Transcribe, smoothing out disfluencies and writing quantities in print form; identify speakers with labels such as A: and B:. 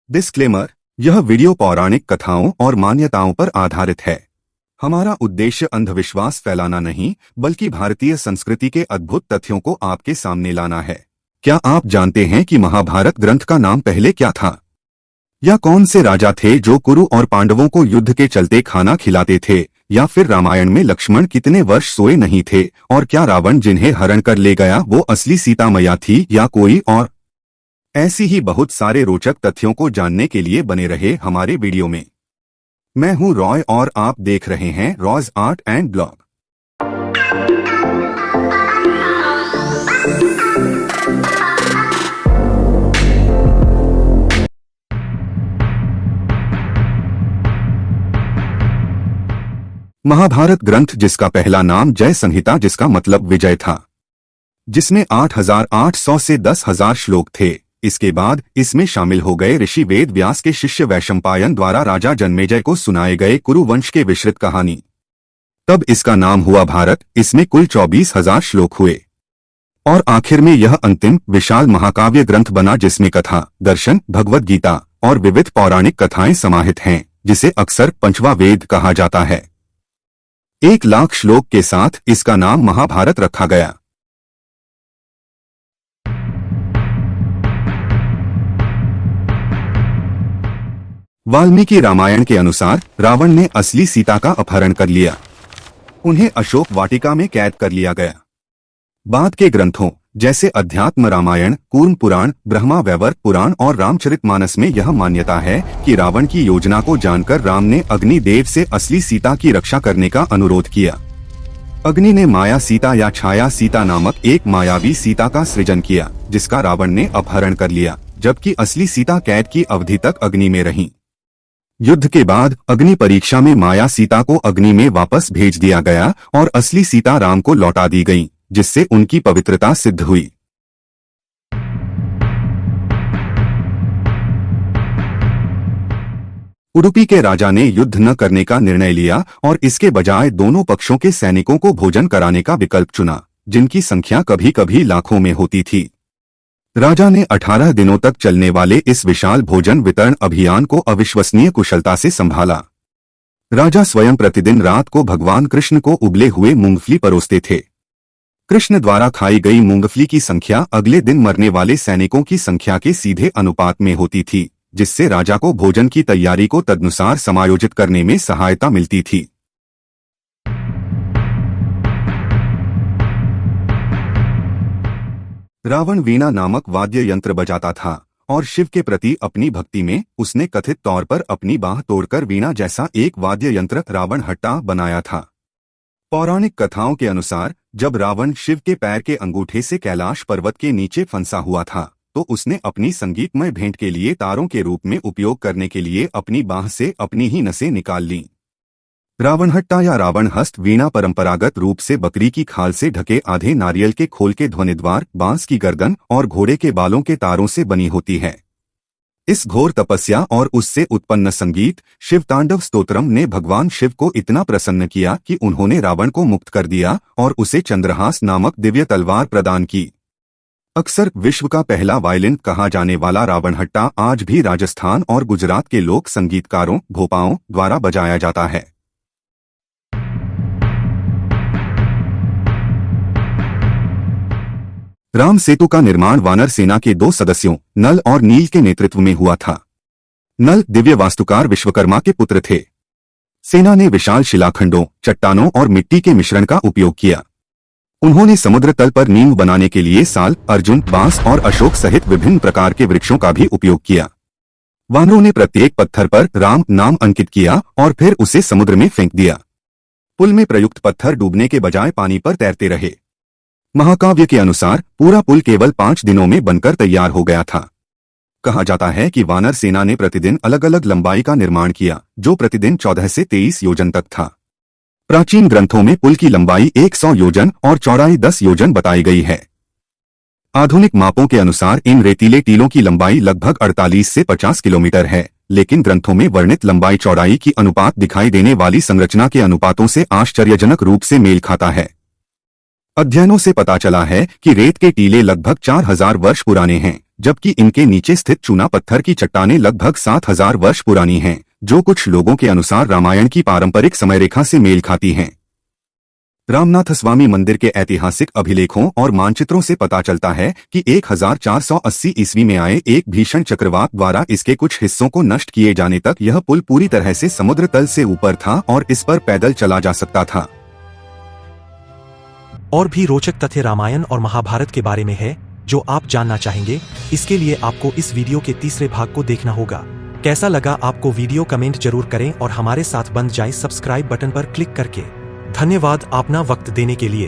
A: Disclaimer, यह video पौराणिक कथाओं और मान्यताओं पर आधारित है। हमारा उद्देश्य अंधविश्वास फैलाना नहीं, बल्कि भारतीय संस्कृति के अद्भुत तथ्यों को आपके सामने लाना है। क्या आप जानते हैं कि महाभारत ग्रंथ का नाम पहले क्या था? या कौन से राजा थे जो कुरु और पांडवों को युद्ध के चलते खाना खिलाते थे? या फिर रामायण में लक्ष्मण कितने वर्ष सोए नहीं थे? और क्या रावण जिन्हें हरण कर ले गया वो असली सीता मैया थी या कोई और? ऐसी ही बहुत सारे रोचक तथ्यों को जानने के लिए बने रहे हमारे वीडियो में। मैं हूं रॉय और आप देख रहे हैं रॉयज आर्ट एंड ब्लॉग। महाभारत ग्रंथ, जिसका पहला नाम जय संहिता जिसका मतलब विजय था, जिसमें 8,800 से 10,000 श्लोक थे। इसके बाद इसमें शामिल हो गए ऋषि वेद व्यास के शिष्य वैशंपायन द्वारा राजा जन्मेजय को सुनाए गए कुरुवंश के विस्तृत कहानी। तब इसका नाम हुआ भारत। इसमें कुल 24,000 श्लोक हुए और आखिर में यह अंतिम विशाल महाकाव्य ग्रंथ बना, जिसमें कथा, दर्शन, भगवद गीता और विविध पौराणिक कथाएं समाहित हैं, जिसे अक्सर पंचवा वेद कहा जाता है। 1,00,000 श्लोक के साथ इसका नाम महाभारत रखा गया। वाल्मीकि रामायण के अनुसार रावण ने असली सीता का अपहरण कर लिया। उन्हें अशोक वाटिका में कैद कर लिया गया। बाद के ग्रंथों जैसे अध्यात्म रामायण, कूर्म पुराण, ब्रह्मा वैवर्त पुराण और रामचरितमानस में यह मान्यता है कि रावण की योजना को जानकर राम ने अग्नि देव से असली सीता की रक्षा करने का अनुरोध किया। अग्नि ने माया सीता या छाया सीता नामक एक मायावी सीता का सृजन किया, जिसका रावण ने अपहरण कर लिया, जबकि असली सीता कैद की अवधि तक अग्नि में रही। युद्ध के बाद अग्नि परीक्षा में माया सीता को अग्नि में वापस भेज दिया गया और असली सीता राम को लौटा दी गई, जिससे उनकी पवित्रता सिद्ध हुई। उडुपी के राजा ने युद्ध न करने का निर्णय लिया और इसके बजाय दोनों पक्षों के सैनिकों को भोजन कराने का विकल्प चुना, जिनकी संख्या कभी कभी लाखों में होती थी। राजा ने 18 दिनों तक चलने वाले इस विशाल भोजन वितरण अभियान को अविश्वसनीय कुशलता से संभाला। राजा स्वयं प्रतिदिन रात को भगवान कृष्ण को उबले हुए मूंगफली परोसते थे। कृष्ण द्वारा खाई गई मूंगफली की संख्या अगले दिन मरने वाले सैनिकों की संख्या के सीधे अनुपात में होती थी, जिससे राजा को भोजन की तैयारी को तदनुसार समायोजित करने में सहायता मिलती थी। रावण वीणा नामक वाद्य यंत्र बजाता था और शिव के प्रति अपनी भक्ति में उसने कथित तौर पर अपनी बाह तोड़कर वीणा जैसा एक वाद्य यंत्र रावणहट्टा बनाया था। पौराणिक कथाओं के अनुसार जब रावण शिव के पैर के अंगूठे से कैलाश पर्वत के नीचे फंसा हुआ था, तो उसने अपनी संगीतमय भेंट के लिए तारों के रूप में उपयोग करने के लिए अपनी बाह से अपनी ही नसें निकाल लीं। रावणहट्टा या रावण हस्त वीणा परंपरागत रूप से बकरी की खाल से ढके आधे नारियल के खोल के ध्वनिद्वार, बांस की गर्दन और घोड़े के बालों के तारों से बनी होती है। इस घोर तपस्या और उससे उत्पन्न संगीत शिव तांडव स्तोत्रम ने भगवान शिव को इतना प्रसन्न किया कि उन्होंने रावण को मुक्त कर दिया और उसे चंद्रहास नामक दिव्य तलवार प्रदान की। अक्सर विश्व का पहला वायलिन कहा जाने वाला रावणहट्टा आज भी राजस्थान और गुजरात के लोक संगीतकारों, भोपाओं द्वारा बजाया जाता है। राम सेतु का निर्माण वानर सेना के 2 सदस्यों नल और नील के नेतृत्व में हुआ था। नल दिव्य वास्तुकार विश्वकर्मा के पुत्र थे। सेना ने विशाल शिलाखंडों, चट्टानों और मिट्टी के मिश्रण का उपयोग किया। उन्होंने समुद्र तल पर नींव बनाने के लिए साल, अर्जुन, बांस और अशोक सहित विभिन्न प्रकार के वृक्षों का भी उपयोग किया। वानरों ने प्रत्येक पत्थर पर राम नाम अंकित किया और फिर उसे समुद्र में फेंक दिया। पुल में प्रयुक्त पत्थर डूबने के बजाय पानी पर तैरते रहे। महाकाव्य के अनुसार पूरा पुल केवल 5 दिनों में बनकर तैयार हो गया था। कहा जाता है कि वानर सेना ने प्रतिदिन अलग अलग लंबाई का निर्माण किया, जो प्रतिदिन 14 से 23 योजन तक था। प्राचीन ग्रंथों में पुल की लंबाई 100 योजन और चौड़ाई 10 योजन बताई गई है। आधुनिक मापों के अनुसार इन रेतीले टीलों की लंबाई लगभग 48 से 50 किलोमीटर है, लेकिन ग्रंथों में वर्णित लंबाई चौड़ाई की अनुपात दिखाई देने वाली संरचना के अनुपातों से आश्चर्यजनक रूप से मेल खाता है। अध्ययनों से पता चला है कि रेत के टीले लगभग 4000 वर्ष पुराने हैं, जबकि इनके नीचे स्थित चूना पत्थर की चट्टानें लगभग 7000 वर्ष पुरानी हैं, जो कुछ लोगों के अनुसार रामायण की पारंपरिक समयरेखा से मेल खाती हैं। रामनाथस्वामी मंदिर के ऐतिहासिक अभिलेखों और मानचित्रों से पता चलता है कि 1480 ईस्वी में आए एक भीषण चक्रवात द्वारा इसके कुछ हिस्सों को नष्ट किए जाने तक यह पुल पूरी तरह से समुद्र तल से ऊपर था और इस पर पैदल चला जा सकता था।
B: और भी रोचक तथ्य रामायण और महाभारत के बारे में है जो आप जानना चाहेंगे। इसके लिए आपको इस वीडियो के तीसरे भाग को देखना होगा। कैसा लगा आपको वीडियो कमेंट जरूर करें और हमारे साथ बन जाएं सब्सक्राइब बटन पर क्लिक करके। धन्यवाद अपना वक्त देने के लिए।